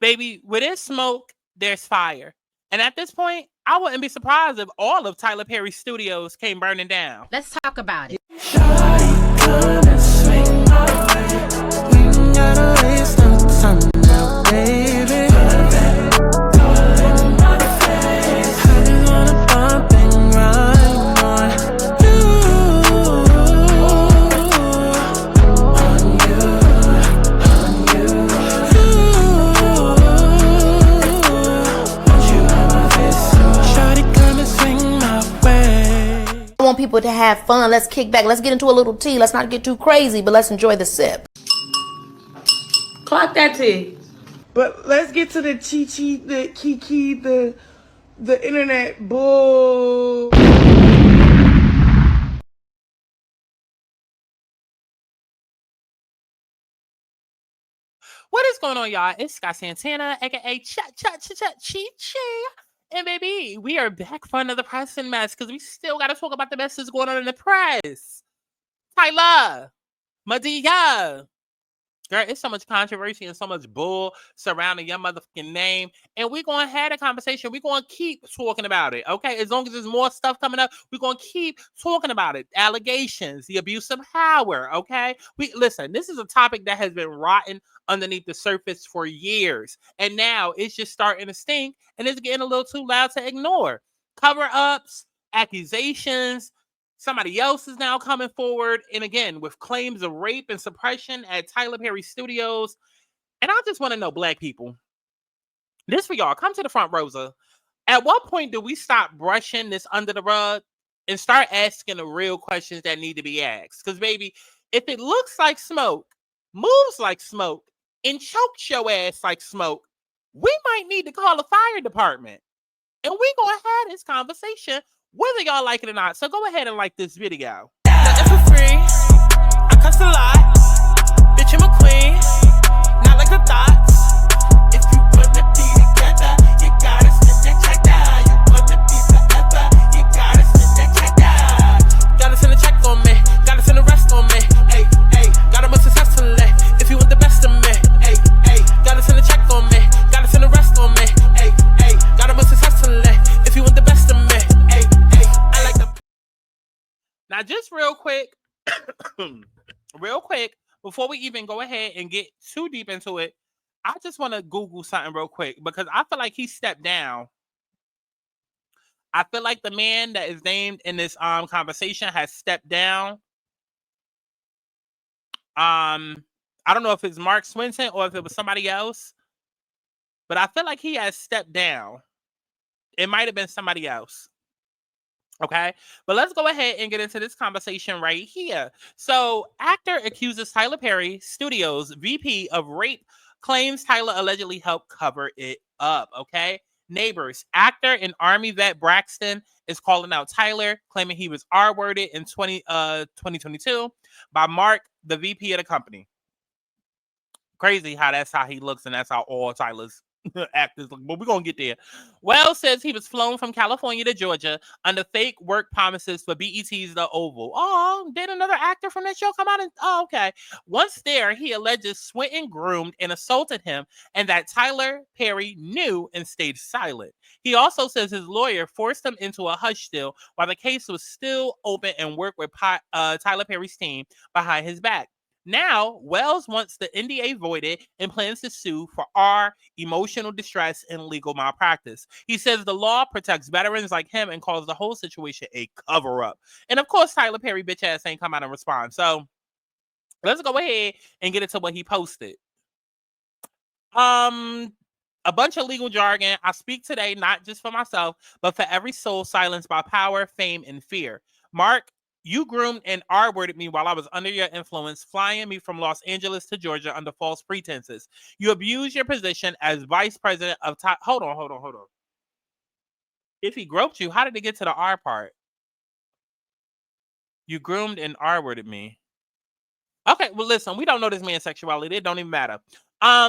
Baby, where there's smoke, there's fire. And at this point, I wouldn't be surprised if all of Tyler Perry's studios came burning down. Let's talk about it. Want people to have fun. Let's kick back. Let's get into a little tea. Let's not get too crazy, but let's enjoy the sip. Clock that tea. But let's get to the chi-chi, the kiki, the internet bull. What is going on, y'all? It's Scott Santana, aka Chi-Chi. And baby, we are back for another press and mess because we still got to talk about the mess that's going on in the press. Tyler, Madea. Girl, it's so much controversy and so much bull surrounding your motherfucking name. And we're going to have a conversation. We're going to keep talking about it, okay? As long as there's more stuff coming up, we're going to keep talking about it. Allegations, the abuse of power, okay? Listen, this is a topic that has been rotting underneath the surface for years. And now it's just starting to stink and it's getting a little too loud to ignore. Cover-ups, accusations. Somebody else is now coming forward, and again, with claims of rape and suppression at Tyler Perry Studios. And I just want to know, Black people, this for y'all. Come to the front, Rosa. At what point do we stop brushing this under the rug and start asking the real questions that need to be asked? Because, baby, if it looks like smoke, moves like smoke, and chokes your ass like smoke, we might need to call the fire department. And we're going to have this conversation whether y'all like it or not. So go ahead and like this video. Nothing for free. I cuss a lot. Bitch, I'm a queen. Not like the thoughts. If you wanna be together, you gotta spend that check down. You wanna be forever, you gotta spend that check down. Gotta send a check on me. Gotta send a rest on me. Hey, hey. Gotta move successfully. If you want the best of me. Hey, hey. Gotta send a check on me. Gotta send a rest on me. Hey, hey. Gotta move successfully. If you want the best of me. Now, just real quick, before we even go ahead and get too deep into it, I just want to Google something real quick because I feel like he stepped down. I feel like the man that is named in this conversation has stepped down. I don't know if it's Mark Swinson or if it was somebody else, but I feel like he has stepped down. It might have been somebody else. Okay, but let's go ahead and get into this conversation right here. So, actor accuses Tyler Perry Studios VP of rape, claims Tyler allegedly helped cover it up. Okay, neighbors, actor and Army vet Braxton is calling out Tyler, claiming he was R-worded in 2022 by Mark, the VP of the company. Crazy how that's how he looks and that's how all Tyler's actors look, but we're gonna get there. Wells says he was flown from California to Georgia under fake work promises for BET's The Oval. Oh, did another actor from that show come out? Okay. Once there, he alleges Swinton groomed and assaulted him, and that Tyler Perry knew and stayed silent. He also says his lawyer forced him into a hush deal while the case was still open and worked with Tyler Perry's team behind his back. Now, Wells wants the NDA voided and plans to sue for emotional distress and legal malpractice. He says the law protects veterans like him and calls the whole situation a cover-up. And of course, Tyler Perry bitch ass ain't come out and respond. So let's go ahead and get into what he posted. A bunch of legal jargon. I speak today not just for myself, but for every soul silenced by power, fame, and fear. Mark, you groomed and R-worded me while I was under your influence, flying me from Los Angeles to Georgia under false pretenses. You abused your position as vice president of... Hold on. If he groped you, how did it get to the R part? You groomed and R-worded me. Okay, well, listen, we don't know this man's sexuality. It don't even matter.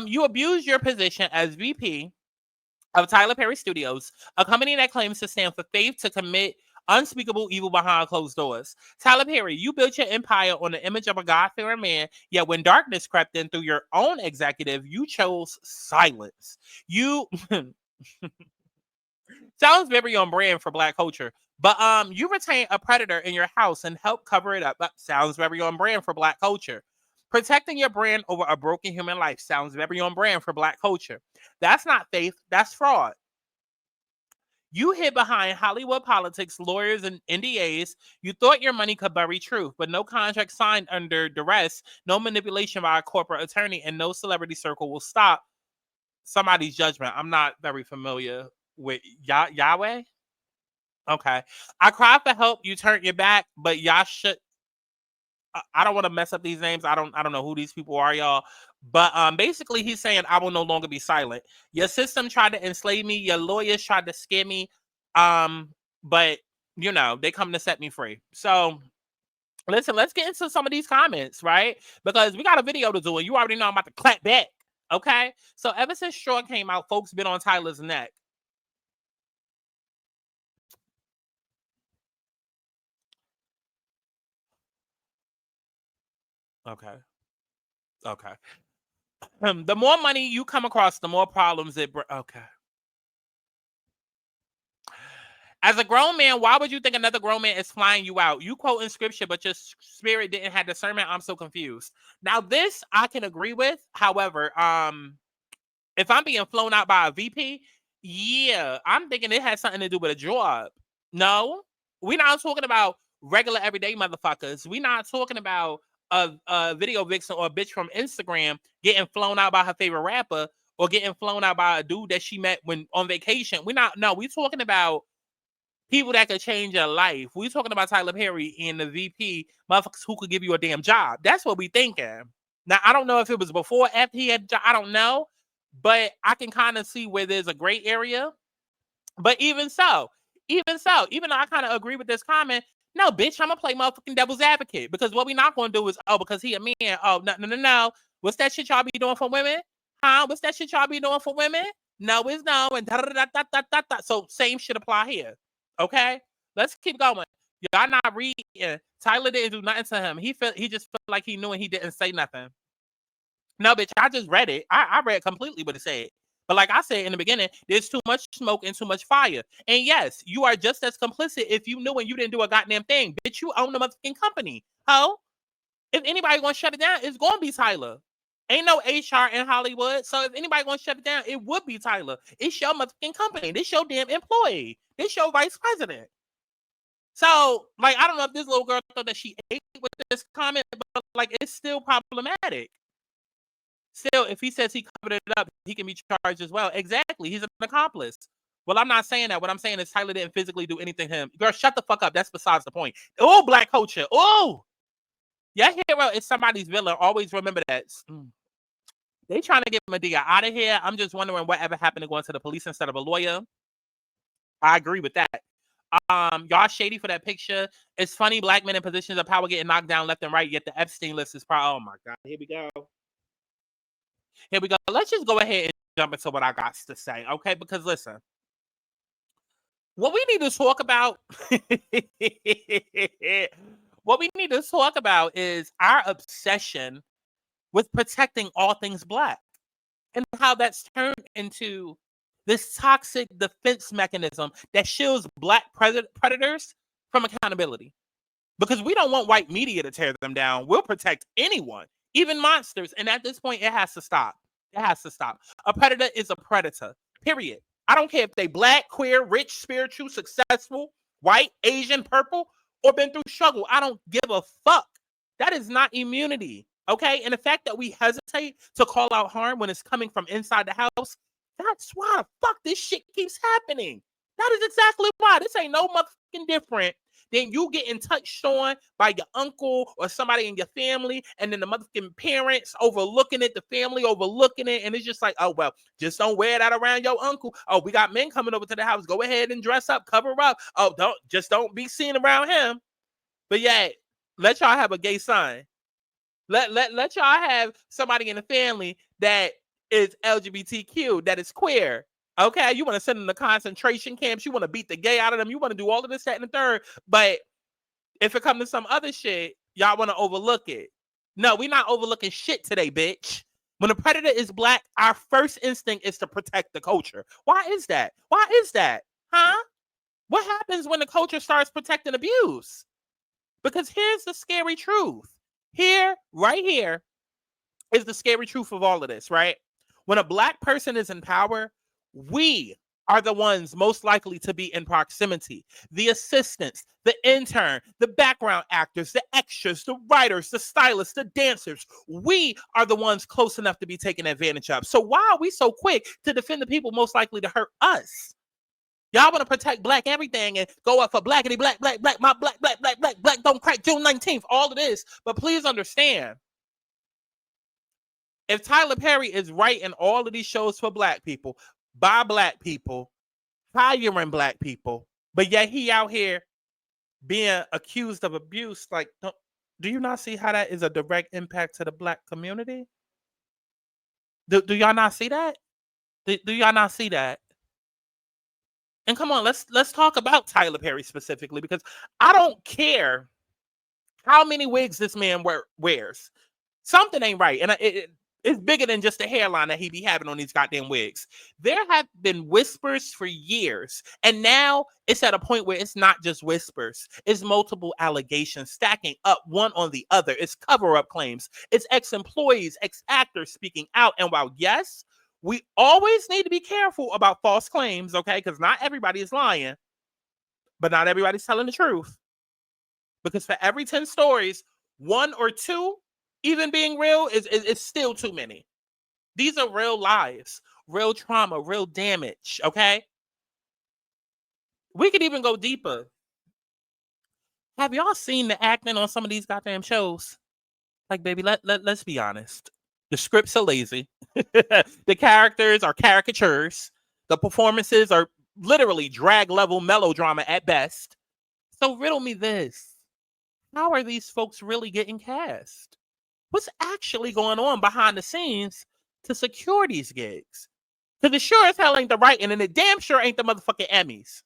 You abused your position as VP of Tyler Perry Studios, a company that claims to stand for faith to commit Unspeakable evil behind closed doors. Tyler Perry, you built your empire on the image of a God-fearing man, yet when darkness crept in through your own executive, you chose silence. You sounds very on brand for Black culture. But you retain a predator in your house and help cover it up. That sounds very on brand for Black culture. Protecting your brand over a broken human life sounds very on brand for Black culture. That's not faith, that's fraud. You hid behind Hollywood politics, lawyers, and NDAs. You thought your money could bury truth, but no contract signed under duress, no manipulation by a corporate attorney, and no celebrity circle will stop somebody's judgment. I'm not very familiar with Yahweh. Okay. I cried for help. You turned your back, but y'all should. I don't want to mess up these names. I don't know who these people are, y'all. But basically he's saying I will no longer be silent. Your system tried to enslave me, your lawyers tried to scare me. But you know, they come to set me free. So listen, let's get into some of these comments, right? Because we got a video to do, and you already know I'm about to clap back. Okay. So ever since Straw came out, folks been on Tyler's neck. Okay. Okay. The more money you come across, the more problems it brings. Okay. As a grown man, why would you think another grown man is flying you out? You quote in scripture, but your spirit didn't have discernment. I'm so confused. Now, this I can agree with. However, if I'm being flown out by a VP, yeah, I'm thinking it has something to do with a job. No, we're not talking about regular everyday motherfuckers. We're not talking about a video vixen or a bitch from Instagram getting flown out by her favorite rapper or getting flown out by a dude that she met when on vacation. We're talking about people that could change your life. We're talking about Tyler Perry and the VP, motherfuckers who could give you a damn job. That's what we thinking. Now, I don't know if it was before or after he had a job. I don't know. But I can kind of see where there's a gray area. But even so, even though I kind of agree with this comment, no, bitch, I'm gonna play motherfucking devil's advocate, because what we not gonna do is, because he a man. Oh, no. What's that shit y'all be doing for women? Huh? What's that shit y'all be doing for women? No, it's no, and da da da da da da da. So same shit apply here. Okay, let's keep going. Y'all not reading. Tyler didn't do nothing to him. He just felt like he knew and he didn't say nothing. No, bitch, I just read it. I read completely what it said. But like I said in the beginning, there's too much smoke and too much fire. And yes, you are just as complicit if you knew and you didn't do a goddamn thing. Bitch, you own the motherfucking company. Ho? If anybody gonna shut it down, it's gonna be Tyler. Ain't no HR in Hollywood. So if anybody gonna shut it down, it would be Tyler. It's your motherfucking company. This your damn employee. This your vice president. So, like, I don't know if this little girl thought that she ate with this comment, but like, it's still problematic. Still, if he says he covered it up, he can be charged as well. Exactly. He's an accomplice. Well, I'm not saying that. What I'm saying is Tyler didn't physically do anything to him. Girl, shut the fuck up. That's besides the point. Oh, Black culture. Oh, your hero is somebody's villain. Always remember that. They trying to get Medea out of here. I'm just wondering whatever happened to going to the police instead of a lawyer. I agree with that. Y'all shady for that picture. It's funny, Black men in positions of power getting knocked down left and right, yet the Epstein list is probably, oh my God, here we go. Here we go. Let's just go ahead and jump into what I got to say, okay? Because listen, what we need to talk about, is our obsession with protecting all things Black and how that's turned into this toxic defense mechanism that shields Black predators from accountability. Because we don't want white media to tear them down. We'll protect anyone, even monsters. And at this point, it has to stop. It has to stop. A predator is a predator, period. I don't care if they Black, queer, rich, spiritual, successful, white, Asian, purple, or been through struggle. I don't give a fuck. That is not immunity, okay? And the fact that we hesitate to call out harm when it's coming from inside the house, that's why the fuck this shit keeps happening. That is exactly why. This ain't no motherfucking different than you getting touched on by your uncle or somebody in your family, and then the motherfucking parents overlooking it, the family overlooking it, and it's just like, oh, well, just don't wear that around your uncle. Oh, we got men coming over to the house. Go ahead and dress up, cover up. Oh, don't be seen around him. But yeah, let y'all have a gay son. Let y'all have somebody in the family that is LGBTQ, that is queer. Okay, you want to send them to concentration camps. You want to beat the gay out of them. You want to do all of this, that, and the third. But if it comes to some other shit, y'all want to overlook it. No, we're not overlooking shit today, bitch. When a predator is black, our first instinct is to protect the culture. Why is that? Why is that? Huh? What happens when the culture starts protecting abuse? Because here's the scary truth. Here, right here, is the scary truth of all of this, right? When a black person is in power, we are the ones most likely to be in proximity. The assistants, the intern, the background actors, the extras, the writers, the stylists, the dancers. We are the ones close enough to be taken advantage of. So why are we so quick to defend the people most likely to hurt us? Y'all want to protect black everything and go up for blackity, black, black, black, my black, black, black, black, black, don't crack June 19th, all of this. But please understand, if Tyler Perry is writing all of these shows for black people, by black people, hiring black people, but yet he out here being accused of abuse, like, do you not see how that is a direct impact to the black community? Do y'all not see that? Do y'all not see that? And come on, let's talk about Tyler Perry specifically, because I don't care how many wigs this man wears. Something ain't right. And it's bigger than just the hairline that he be having on these goddamn wigs. There have been whispers for years. And now it's at a point where it's not just whispers. It's multiple allegations stacking up one on the other. It's cover-up claims. It's ex-employees, ex-actors speaking out. And while, yes, we always need to be careful about false claims, okay? Because not everybody is lying, but not everybody's telling the truth. Because for every 10 stories, 1 or 2 even being real is still too many. These are real lives, real trauma, real damage, okay? We could even go deeper. Have y'all seen the acting on some of these goddamn shows? Like, baby, let's be honest. The scripts are lazy. The characters are caricatures. The performances are literally drag level melodrama at best. So riddle me this. How are these folks really getting cast? What's actually going on behind the scenes to secure these gigs? Because it sure as hell ain't the writing, and it damn sure ain't the motherfucking Emmys.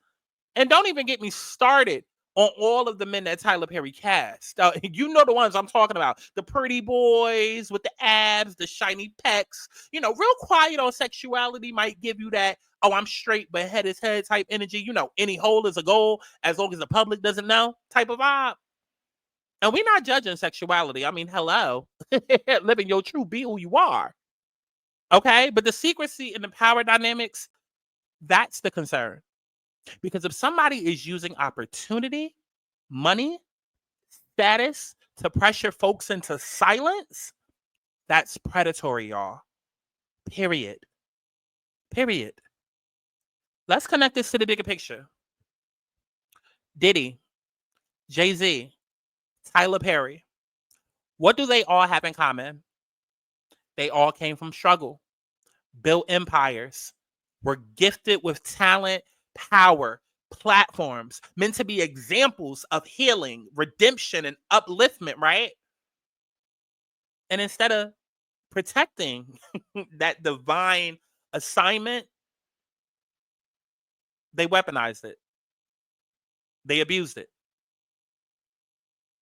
And don't even get me started on all of the men that Tyler Perry cast. You know the ones I'm talking about. The pretty boys with the abs, the shiny pecs. You know, real quiet on sexuality might give you that, oh, I'm straight, but head is head type energy. You know, any hole is a goal as long as the public doesn't know type of vibe. And we're not judging sexuality. I mean, hello. Living your truth, be who you are. Okay? But the secrecy and the power dynamics, that's the concern. Because if somebody is using opportunity, money, status to pressure folks into silence, that's predatory, y'all. Period. Period. Let's connect this to the bigger picture. Diddy, Jay-Z, Tyler Perry. What do they all have in common? They all came from struggle, built empires, were gifted with talent, power, platforms, meant to be examples of healing, redemption, and upliftment, right? And instead of protecting that divine assignment, they weaponized it. They abused it.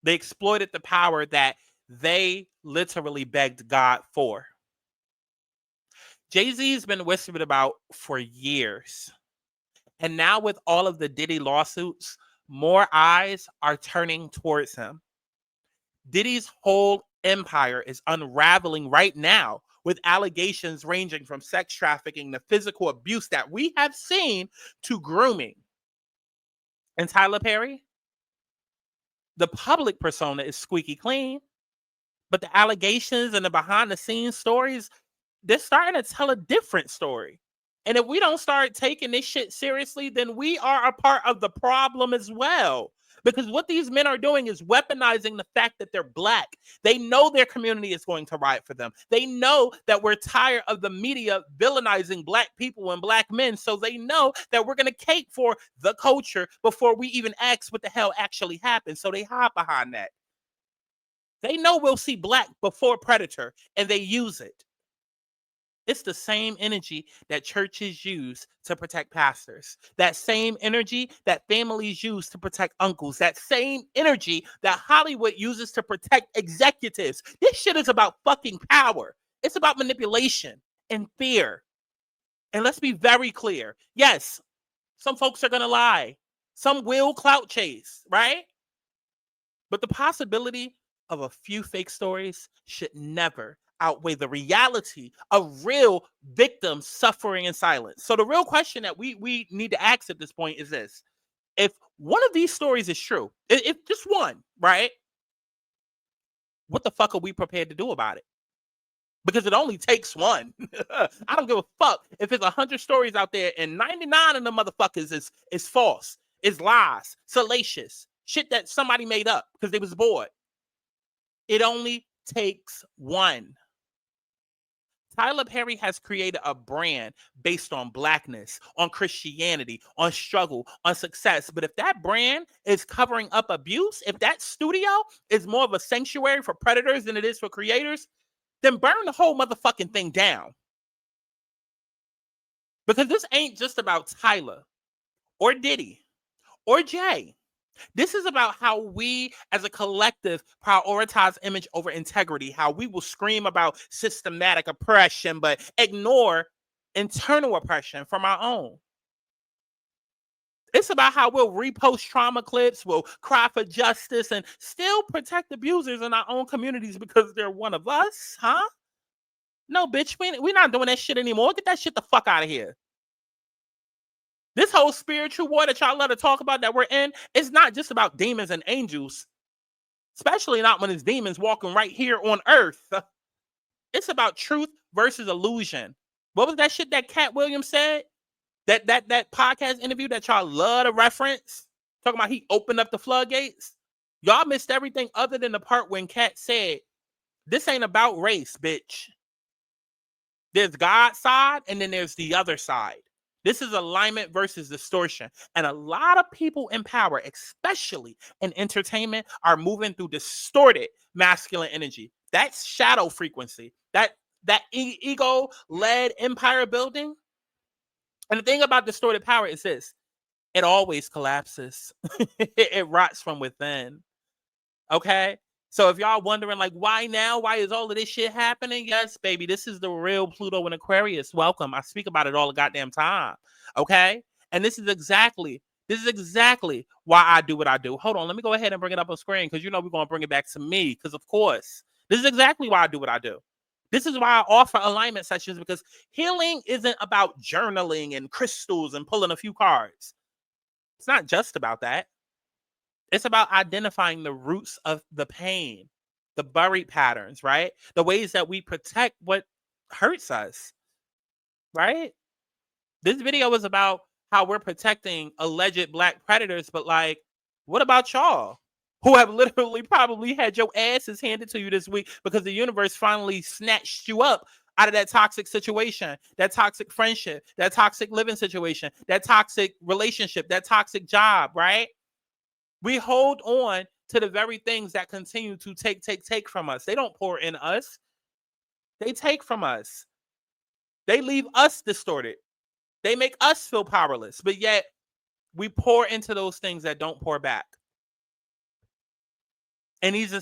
They exploited the power that they literally begged God for. Jay-Z's been whispered about for years. And now with all of the Diddy lawsuits, more eyes are turning towards him. Diddy's whole empire is unraveling right now with allegations ranging from sex trafficking to physical abuse that we have seen to grooming. And Tyler Perry, the public persona is squeaky clean, but the allegations and the behind the scenes stories, they're starting to tell a different story. And if we don't start taking this shit seriously, then we are a part of the problem as well. Because what these men are doing is weaponizing the fact that they're black. They know their community is going to riot for them. They know that we're tired of the media villainizing black people and black men. So they know that we're going to cape for the culture before we even ask what the hell actually happened. So they hide behind that. They know we'll see black before predator, and they use it. It's the same energy that churches use to protect pastors. That same energy that families use to protect uncles. That same energy that Hollywood uses to protect executives. This shit is about fucking power. It's about manipulation and fear. And let's be very clear. Yes, some folks are going to lie. Some will clout chase, right? But the possibility of a few fake stories should never outweigh the reality of real victims suffering in silence. So the real question that we need to ask at this point is this. If one of these stories is true, if just one, right? What the fuck are we prepared to do about it? Because it only takes one. I don't give a fuck if it's 100 stories out there and 99 of the motherfuckers is false, is lies, salacious, shit that somebody made up because they was bored. It only takes one. Tyler Perry has created a brand based on blackness, on Christianity, on struggle, on success. But if that brand is covering up abuse, if that studio is more of a sanctuary for predators than it is for creators, then burn the whole motherfucking thing down. Because this ain't just about Tyler or Diddy or Jay. This is about how we as a collective prioritize image over integrity, how we will scream about systematic oppression, but ignore internal oppression from our own. It's about how we'll repost trauma clips, we'll cry for justice, and still protect abusers in our own communities because they're one of us, huh? No, bitch, we're not doing that shit anymore. Get that shit the fuck out of here. This whole spiritual war that y'all love to talk about that we're in, it's not just about demons and angels, especially not when it's demons walking right here on earth. It's about truth versus illusion. What was that shit that Cat Williams said? That podcast interview that y'all love to reference? Talking about he opened up the floodgates? Y'all missed everything other than the part when Cat said, this ain't about race, bitch. There's God's side and then there's the other side. This is alignment versus distortion. And a lot of people in power, especially in entertainment, are moving through distorted masculine energy. That's shadow frequency. That ego-led empire building. And the thing about distorted power is this. It always collapses. It rots from within. Okay? So if y'all wondering, like, why now? Why is all of this shit happening? Yes, baby, this is the real Pluto in Aquarius. Welcome. I speak about it all the goddamn time. Okay? And this is exactly why I do what I do. Hold on, let me go ahead and bring it up on screen because you know we're going to bring it back to me because, of course, this is exactly why I do what I do. This is why I offer alignment sessions because healing isn't about journaling and crystals and pulling a few cards. It's not just about that. It's about identifying the roots of the pain, the buried patterns, right? The ways that we protect what hurts us, right? This video is about how we're protecting alleged black predators, but like, what about y'all who have literally probably had your asses handed to you this week because the universe finally snatched you up out of that toxic situation, that toxic friendship, that toxic living situation, that toxic relationship, that toxic job, right? We hold on to the very things that continue to take from us. They don't pour in us. They take from us. They leave us distorted. They make us feel powerless, but yet we pour into those things that don't pour back. And these are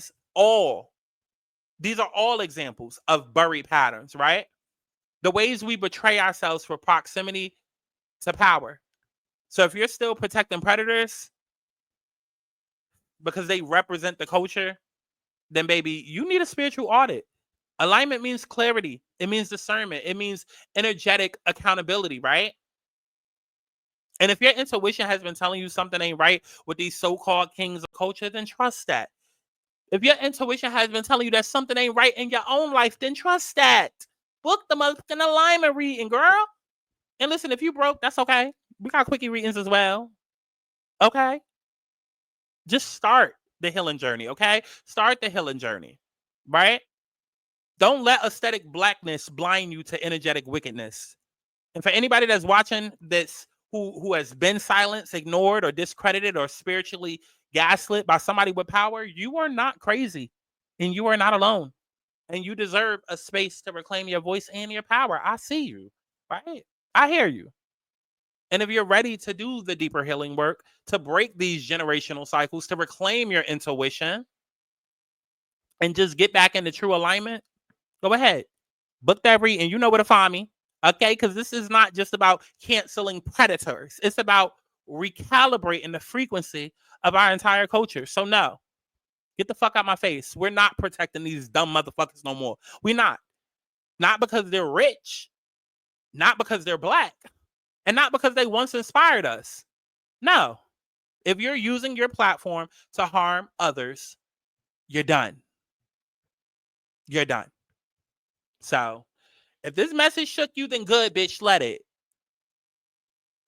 all examples of buried patterns, right? The ways we betray ourselves for proximity to power. So if you're still protecting predators, because they represent the culture, then baby, you need a spiritual audit. Alignment means clarity. It means discernment. It means energetic accountability, right? And if your intuition has been telling you something ain't right with these so-called kings of culture, then trust that. If your intuition has been telling you that something ain't right in your own life, then trust that. Book the motherfucking alignment reading, girl. And listen, if you broke, that's okay. We got quickie readings as well. Okay? Just start the healing journey, okay? Start the healing journey, right? Don't let aesthetic blackness blind you to energetic wickedness. And for anybody that's watching this who has been silenced, ignored, or discredited, or spiritually gaslit by somebody with power, you are not crazy and you are not alone. And you deserve a space to reclaim your voice and your power. I see you, right? I hear you. And if you're ready to do the deeper healing work, to break these generational cycles, to reclaim your intuition, and just get back into true alignment, go ahead. Book that read, and you know where to find me. Okay? Because this is not just about canceling predators. It's about recalibrating the frequency of our entire culture. So no. Get the fuck out my face. We're not protecting these dumb motherfuckers no more. We're not. Not because they're rich. Not because they're black. And not because they once inspired us. No. If you're using your platform to harm others, you're done. You're done. So, if this message shook you, then good, bitch, let it.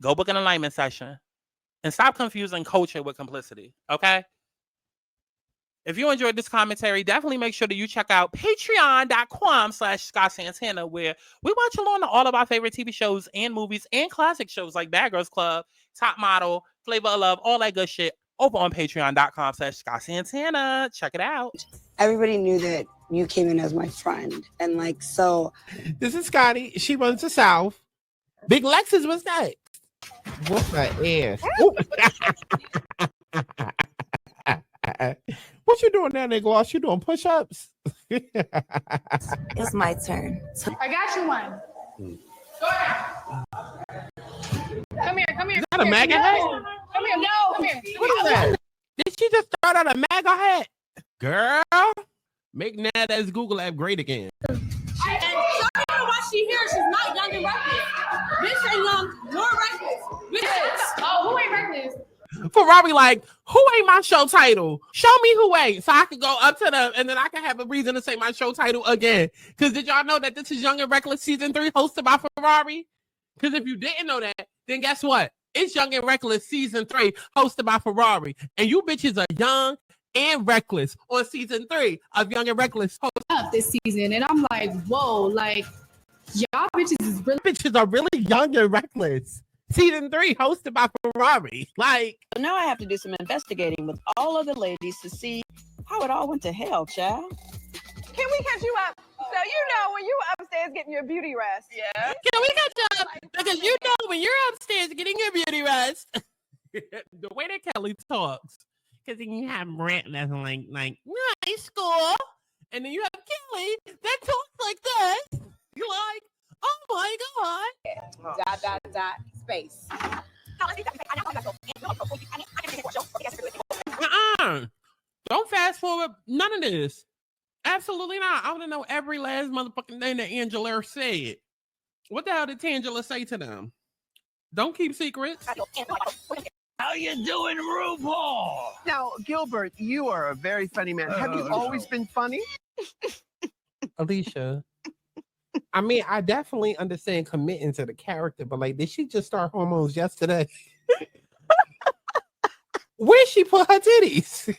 Go book an alignment session. And stop confusing culture with complicity. Okay? If you enjoyed this commentary, definitely make sure that you check out patreon.com/ScottSantana, where we watch along to all of our favorite TV shows and movies and classic shows like Bad Girls Club, Top Model, Flavor of Love, all that good shit over on patreon.com/ScottSantana. Check it out. Everybody knew that you came in as my friend. And like, so. This is Scotty. She runs the South. Big Lexus was next. What's my ass? What you doing down there, Gloss? You doing push-ups? It's my turn. I got you one. Go ahead. Come here. Is that a MAGA hat? Come here. No. Come here. What is that? Did she just start out a MAGA hat? Girl, make Nada's Google app great again. And so you know why she here. She's not young and reckless. Bitch ain't young nor reckless. Oh, who ain't reckless? Ferrari, like, who ain't my show title? Show me who ain't, so I can go up to them, and then I can have a reason to say my show title again. Because did y'all know that this is Young and Reckless Season 3 hosted by Ferrari? Because if you didn't know that, then guess what? It's Young and Reckless Season 3 hosted by Ferrari. And you bitches are young and reckless on Season 3 of Young and Reckless. Up this season, and I'm like, whoa, like, y'all bitches are really young and reckless. Season 3 hosted by Ferrari. Like, So now I have to do some investigating with all of the ladies to see how it all went to hell, child. Can we catch you up? So you know when you were upstairs getting your beauty rest. Yeah. Can we catch up? Because you know when you're upstairs getting your beauty rest, the way that Kelly talks, because then you have Brent that's like nice school, and then you have Kelly that talks like this. You're like, oh my god. Space. Don't fast forward none of this. Absolutely not. I want to know every last motherfucking thing that Angela said. What the hell did Tangela say to them? Don't keep secrets. How you doing, RuPaul? Now, Gilbert, you are a very funny man. Have you always been funny? Alicia, I mean, I definitely understand committing to the character, but like, did she just start hormones yesterday? Where she put her titties?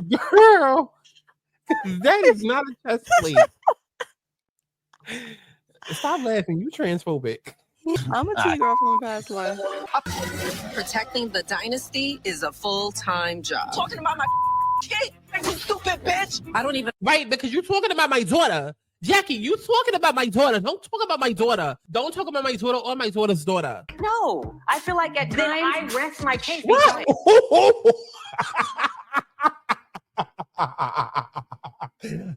Girl, that is not a chest plate. Stop laughing. You transphobic. I'm a T-girl from a past life. Protecting the dynasty is a full-time job. Talking about my kid, you stupid bitch. I don't even... Right, because you're talking about my daughter. Jackie, you talking about my daughter. Don't talk about my daughter. Don't talk about my daughter or my daughter's daughter. No, I feel like at times I rest my case.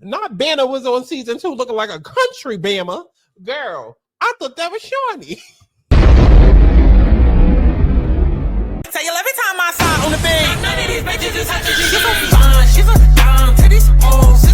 Not Banner was on season 2 looking like a country Bama. Girl, I thought that was Shawnee. Tell you every time I saw on the bed. None of these bitches is touching. She's a fine, she's a dime to these hoes.